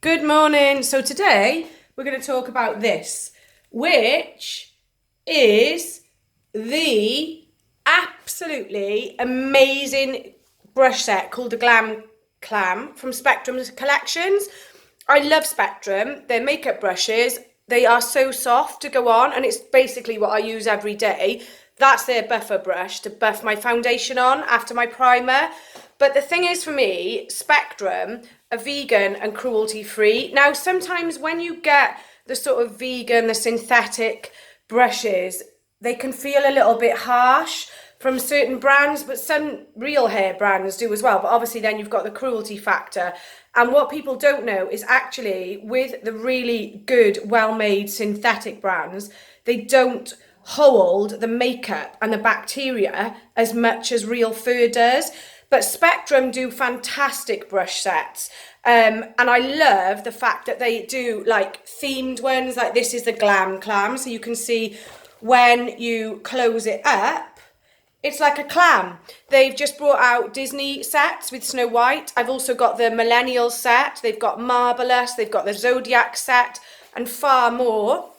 Good morning. So today we're going to talk about this, which is the absolutely amazing brush set called the Glam Clam from Spectrum's collections. I love Spectrum. Their makeup brushes, they are so soft to go on, and it's basically what I use every day. That's their buffer brush to buff my foundation on after my primer. But the thing is, for me, Spectrum are vegan and cruelty free. Now, sometimes when you get the sort of vegan, the synthetic brushes, they can feel a little bit harsh from certain brands, but some real hair brands do as well. But obviously then you've got the cruelty factor. And what people don't know is actually with the really good, well-made synthetic brands, they don't hold the makeup and the bacteria as much as real fur does. But Spectrum do fantastic brush sets. And I love the fact that they do like themed ones, like this is the Glam Clam. So you can see when you close it up, it's like a clam. They've just brought out Disney sets with Snow White. I've also got the Millennial set. They've got Marvelous. They've got the Zodiac set and far more.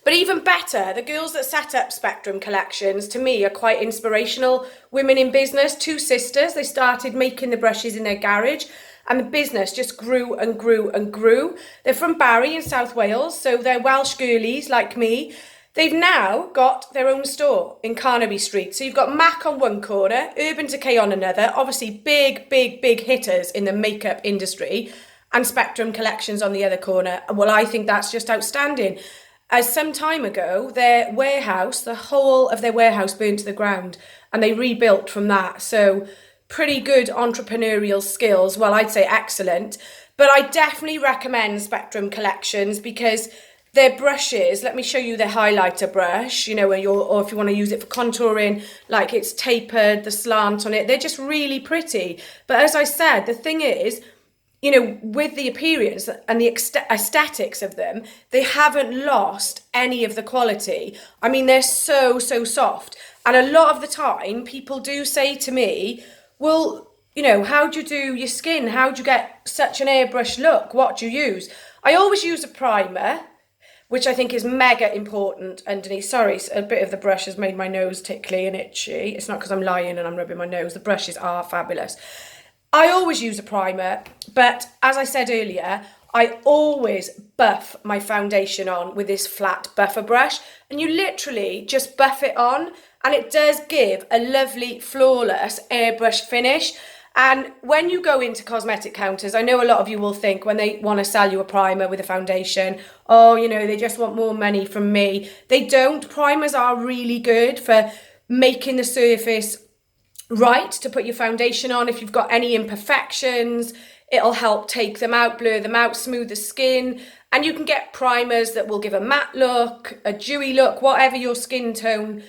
But even better, the girls that set up Spectrum collections, to me, are quite inspirational. Women in business, two sisters. They started making the brushes in their garage, and the business just grew and grew and grew. They're from Barry in South Wales, so they're Welsh girlies like me. They've now got their own store in Carnaby Street. So you've got MAC on one corner, Urban Decay on another, obviously big, big, big hitters in the makeup industry, and Spectrum collections on the other corner. Well, I think that's just outstanding. As some time ago, their warehouse, the whole of their warehouse burned to the ground, and they rebuilt from that. So pretty good entrepreneurial skills. Well, I'd say excellent. But I definitely recommend Spectrum collections because their brushes, let me show you their highlighter brush, or if you want to use it for contouring, like it's tapered, the slant on it, they're just really pretty. But as I said, the thing is, with the appearance and the aesthetics of them, they haven't lost any of the quality. I mean, they're so, so soft. And a lot of the time, people do say to me, well, how do you do your skin? How do you get such an airbrush look? What do you use? I always use a primer, which I think is mega important underneath. Sorry, a bit of the brush has made my nose tickly and itchy. It's not because I'm lying and I'm rubbing my nose. The brushes are fabulous. I always use a primer, but as I said earlier, I always buff my foundation on with this flat buffer brush, and you literally just buff it on, and it does give a lovely, flawless airbrush finish. And when you go into cosmetic counters, I know a lot of you will think when they want to sell you a primer with a foundation, oh, they just want more money from me. They don't. Primers are really good for making the surface right to put your foundation on. If you've got any imperfections, it'll help take them out, blur them out, smooth the skin. And you can get primers that will give a matte look, a dewy look, whatever your skin tone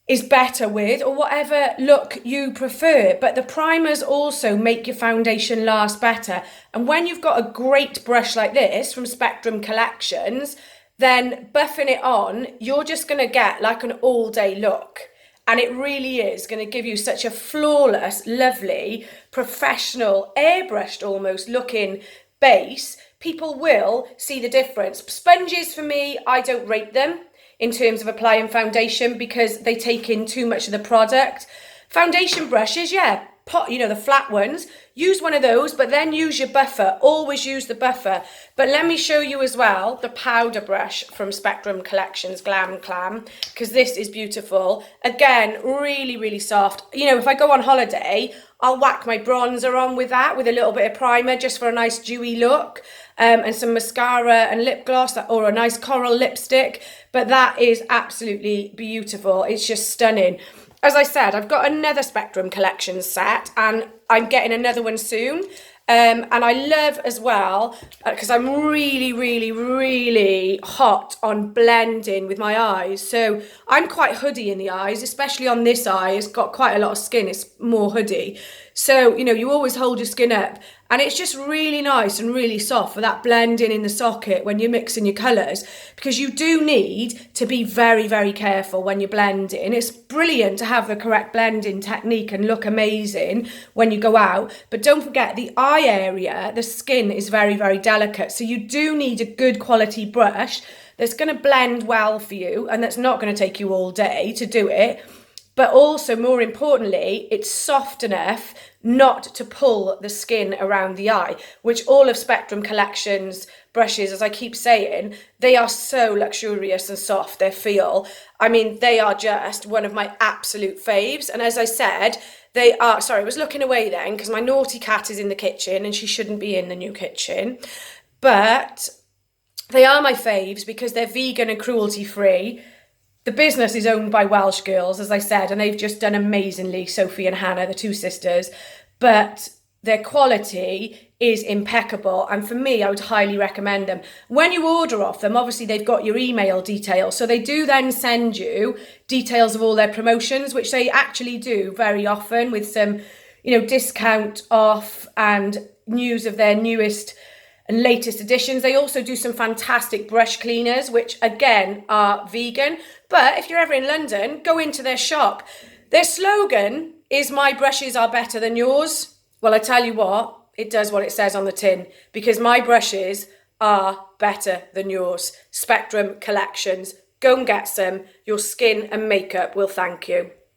is better with, or whatever look you prefer. But the primers also make your foundation last better. And when you've got a great brush like this from Spectrum Collections, then buffing it on, you're just going to get like an all-day look. And it really is going to give you such a flawless, lovely, professional, airbrushed almost looking base. People will see the difference. Sponges, for me, I don't rate them in terms of applying foundation because they take in too much of the product. Foundation brushes, yeah, the flat ones, use one of those, but then use your buffer. Always use the buffer. But let me show you as well the powder brush from Spectrum Collections Glam Clam, because this is beautiful. Again, really, really soft. If I go on holiday, I'll whack my bronzer on with that, with a little bit of primer, just for a nice dewy look, and some mascara and lip gloss, or a nice coral lipstick. But that is absolutely beautiful. It's just stunning. As I said, I've got another Spectrum Collections set, and I'm getting another one soon. And I love as well, because I'm really, really, really hot on blending with my eyes. So I'm quite hoodie in the eyes, especially on this eye. It's got quite a lot of skin. It's more hoodie. So, you know, you always hold your skin up, and it's just really nice and really soft for that blending in the socket when you're mixing your colours, because you do need to be very, very careful when you're blending. It's brilliant to have the correct blending technique and look amazing when you go out, but don't forget the eye area, the skin is very, very delicate. So you do need a good quality brush that's going to blend well for you, and that's not going to take you all day to do it. But also, more importantly, it's soft enough not to pull the skin around the eye, which all of Spectrum Collections brushes, as I keep saying, they are so luxurious and soft, their feel. I mean, they are just one of my absolute faves. And as I said, they are, sorry, I was looking away then because my naughty cat is in the kitchen and she shouldn't be in the new kitchen. But they are my faves because they're vegan and cruelty free. The business is owned by Welsh girls, as I said, and they've just done amazingly, Sophie and Hannah, the two sisters. But their quality is impeccable, and for me, I would highly recommend them. When you order off them, obviously they've got your email details, so they do then send you details of all their promotions, which they actually do very often with some, you know, discount off and news of their newest and latest additions. They also do some fantastic brush cleaners, which again are vegan. But if you're ever in London, go into their shop. Their slogan is "My brushes are better than yours." Well, I tell you what, it does what it says on the tin, because my brushes are better than yours. Spectrum Collections. Go and get some. Your skin and makeup will thank you.